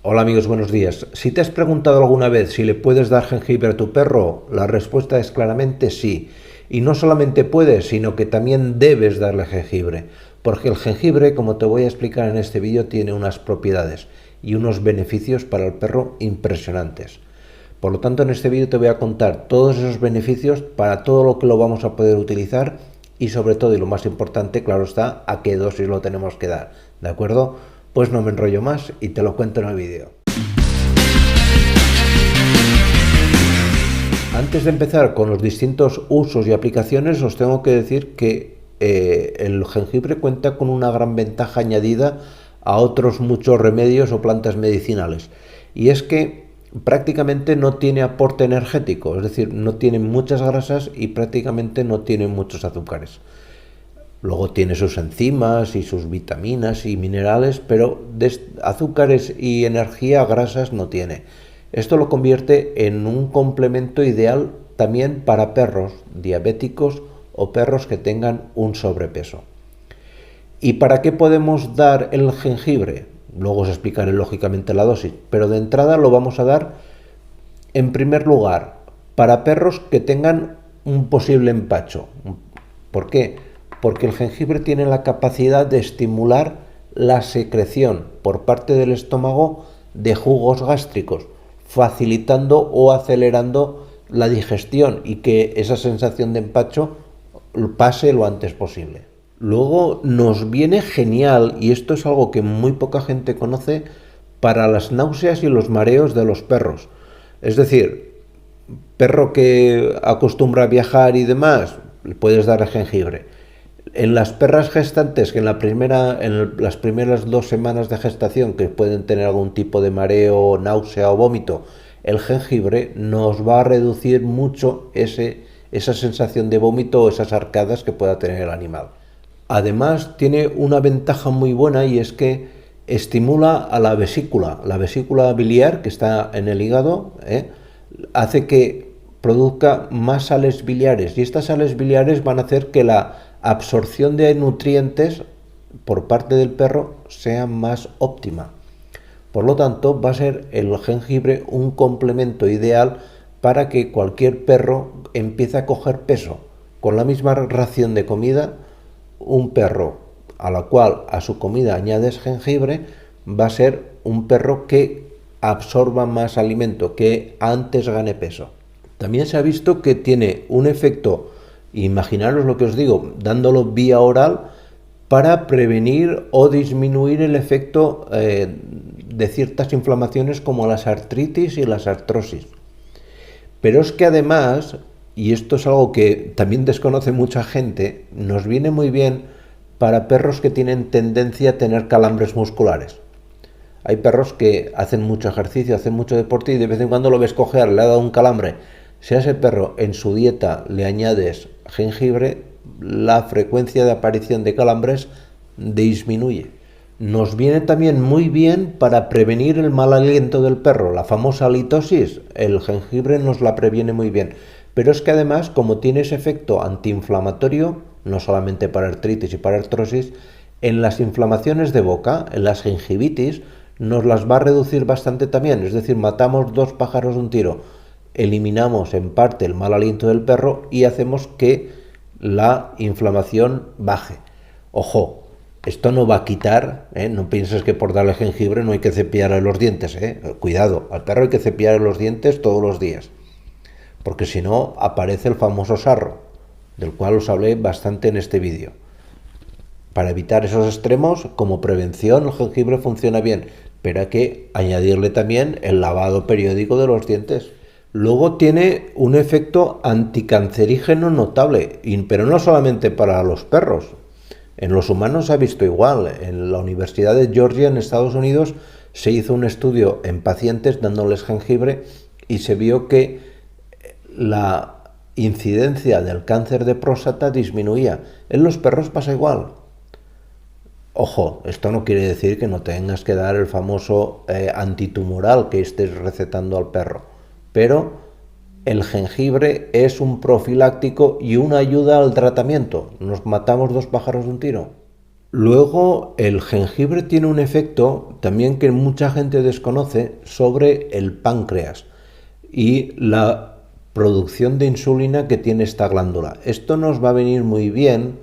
Hola amigos, buenos días. Si te has preguntado alguna vez si le puedes dar jengibre a tu perro, la respuesta es claramente sí. Y no solamente puedes, sino que también debes darle jengibre. Porque el jengibre, como te voy a explicar en este vídeo, tiene unas propiedades y unos beneficios para el perro impresionantes. Por lo tanto, en este vídeo te voy a contar todos esos beneficios para todo lo que lo vamos a poder utilizar y sobre todo, y lo más importante, claro está, a qué dosis lo tenemos que dar. ¿De acuerdo? Pues no me enrollo más y te lo cuento en el vídeo. Antes de empezar con los distintos usos y aplicaciones, os tengo que decir que el jengibre cuenta con una gran ventaja añadida a otros muchos remedios o plantas medicinales. Y es que prácticamente no tiene aporte energético, es decir, no tiene muchas grasas y prácticamente no tiene muchos azúcares. Luego tiene sus enzimas y sus vitaminas y minerales, pero de azúcares y energía, grasas no tiene. Esto lo convierte en un complemento ideal también para perros diabéticos o perros que tengan un sobrepeso. ¿Y para qué podemos dar el jengibre? Luego os explicaré lógicamente la dosis, pero de entrada lo vamos a dar en primer lugar para perros que tengan un posible empacho. ¿Por qué? Porque el jengibre tiene la capacidad de estimular la secreción por parte del estómago de jugos gástricos, facilitando o acelerando la digestión y que esa sensación de empacho pase lo antes posible. Luego nos viene genial, y esto es algo que muy poca gente conoce, para las náuseas y los mareos de los perros. Es decir, perro que acostumbra a viajar y demás, le puedes dar jengibre. En las perras gestantes, que en las primeras 2 semanas de gestación, que pueden tener algún tipo de mareo, náusea o vómito, el jengibre nos va a reducir mucho esa sensación de vómito o esas arcadas que pueda tener el animal. Además, tiene una ventaja muy buena y es que estimula a la vesícula biliar que está en el hígado, hace que produzca más sales biliares y estas sales biliares van a hacer que la absorción de nutrientes por parte del perro sea más óptima. Por lo tanto, va a ser el jengibre un complemento ideal para que cualquier perro empiece a coger peso. Con la misma ración de comida, un perro a la cual a su comida añades jengibre va a ser un perro que absorba más alimento, que antes gane peso. También se ha visto que tiene un efecto, imaginaros lo que os digo, dándolo vía oral para prevenir o disminuir el efecto de ciertas inflamaciones como las artritis y las artrosis. Pero es que además, y esto es algo que también desconoce mucha gente, nos viene muy bien para perros que tienen tendencia a tener calambres musculares. Hay perros que hacen mucho ejercicio, hacen mucho deporte y de vez en cuando lo ves cojear, le ha dado un calambre. Si a ese perro en su dieta le añades jengibre, la frecuencia de aparición de calambres disminuye. Nos viene también muy bien para prevenir el mal aliento del perro, la famosa halitosis. El jengibre nos la previene muy bien. Pero es que además, como tiene ese efecto antiinflamatorio, no solamente para artritis y para artrosis, en las inflamaciones de boca, en las gingivitis, nos las va a reducir bastante también. Es decir, matamos 2 pájaros de un tiro. Eliminamos en parte el mal aliento del perro y hacemos que la inflamación baje. Ojo, esto no va a quitar, no pienses que por darle jengibre no hay que cepillarle los dientes. Cuidado, al perro hay que cepillarle los dientes todos los días, porque si no aparece el famoso sarro, del cual os hablé bastante en este vídeo. Para evitar esos extremos, como prevención, el jengibre funciona bien, pero hay que añadirle también el lavado periódico de los dientes. Luego tiene un efecto anticancerígeno notable, pero no solamente para los perros. En los humanos se ha visto igual. En la Universidad de Georgia, en Estados Unidos, se hizo un estudio en pacientes dándoles jengibre y se vio que la incidencia del cáncer de próstata disminuía. En los perros pasa igual. Ojo, esto no quiere decir que no tengas que dar el famoso antitumoral que estés recetando al perro, pero el jengibre es un profiláctico y una ayuda al tratamiento. Nos matamos 2 pájaros de un tiro. Luego, el jengibre tiene un efecto también que mucha gente desconoce sobre el páncreas y la producción de insulina que tiene esta glándula. Esto nos va a venir muy bien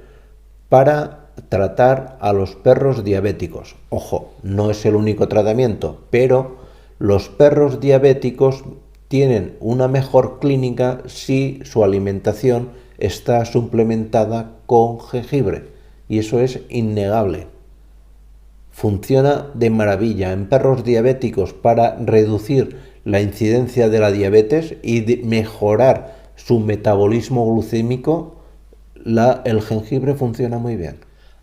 para tratar a los perros diabéticos. Ojo, no es el único tratamiento, pero los perros diabéticos tienen una mejor clínica si su alimentación está suplementada con jengibre. Y eso es innegable. Funciona de maravilla en perros diabéticos para reducir la incidencia de la diabetes y mejorar su metabolismo glucémico. El jengibre funciona muy bien.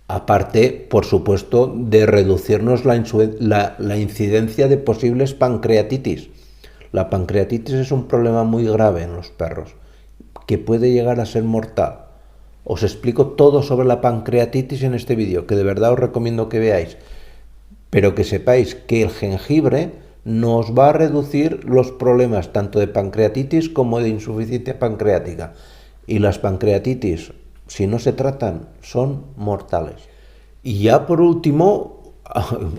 Aparte, por supuesto, de reducirnos la incidencia de posibles pancreatitis. La pancreatitis es un problema muy grave en los perros, que puede llegar a ser mortal. Os explico todo sobre la pancreatitis en este vídeo, que de verdad os recomiendo que veáis. Pero que sepáis que el jengibre nos va a reducir los problemas tanto de pancreatitis como de insuficiencia pancreática. Y las pancreatitis, si no se tratan, son mortales. Y ya por último,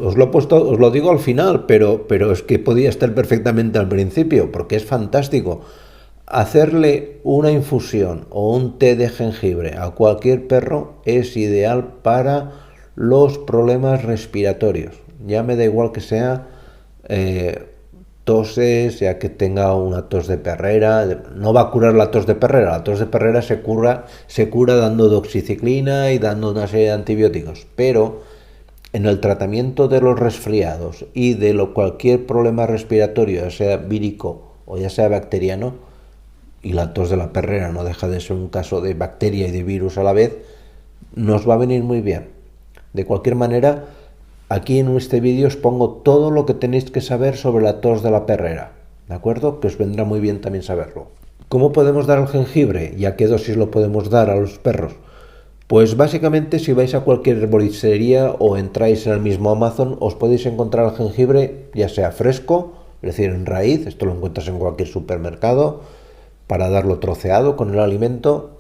os lo digo al final, pero es que podía estar perfectamente al principio, porque es fantástico. Hacerle una infusión o un té de jengibre a cualquier perro es ideal para los problemas respiratorios. Ya me da igual que sea toses, ya que tenga una tos de perrera. No va a curar la tos de perrera. La tos de perrera se cura dando doxiciclina y dando una serie de antibióticos. Pero en el tratamiento de los resfriados y de cualquier problema respiratorio, ya sea vírico o ya sea bacteriano, y la tos de la perrera no deja de ser un caso de bacteria y de virus a la vez, nos va a venir muy bien. De cualquier manera, aquí en este vídeo os pongo todo lo que tenéis que saber sobre la tos de la perrera, ¿de acuerdo? Que os vendrá muy bien también saberlo. ¿Cómo podemos dar el jengibre? ¿Y a qué dosis lo podemos dar a los perros? Pues básicamente si vais a cualquier herboristería o entráis en el mismo Amazon, os podéis encontrar el jengibre ya sea fresco, es decir, en raíz, esto lo encuentras en cualquier supermercado, para darlo troceado con el alimento.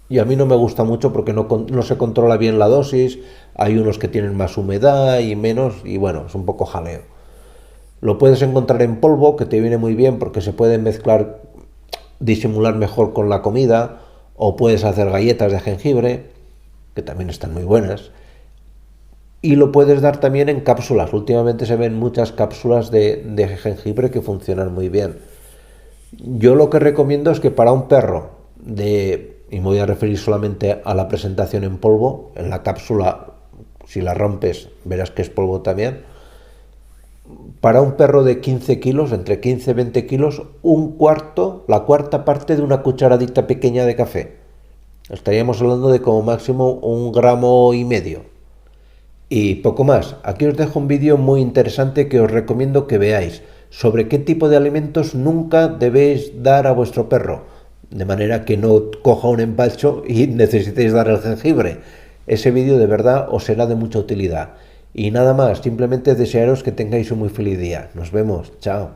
Y a mí no me gusta mucho porque no se controla bien la dosis, hay unos que tienen más humedad y menos, y bueno, es un poco jaleo. Lo puedes encontrar en polvo, que te viene muy bien porque se puede mezclar, disimular mejor con la comida, o puedes hacer galletas de jengibre, que también están muy buenas. Y lo puedes dar también en cápsulas. Últimamente se ven muchas cápsulas de jengibre que funcionan muy bien. Yo lo que recomiendo es que para un perro y me voy a referir solamente a la presentación en polvo, en la cápsula, si la rompes verás que es polvo también, para un perro de 15 kilos, entre 15 y 20 kilos, la cuarta parte de una cucharadita pequeña de café. Estaríamos hablando de como máximo 1,5 gramos. Y poco más. Aquí os dejo un vídeo muy interesante que os recomiendo que veáis sobre qué tipo de alimentos nunca debéis dar a vuestro perro, de manera que no coja un empacho y necesitéis dar el jengibre. Ese vídeo de verdad os será de mucha utilidad. Y nada más, simplemente desearos que tengáis un muy feliz día. Nos vemos, chao.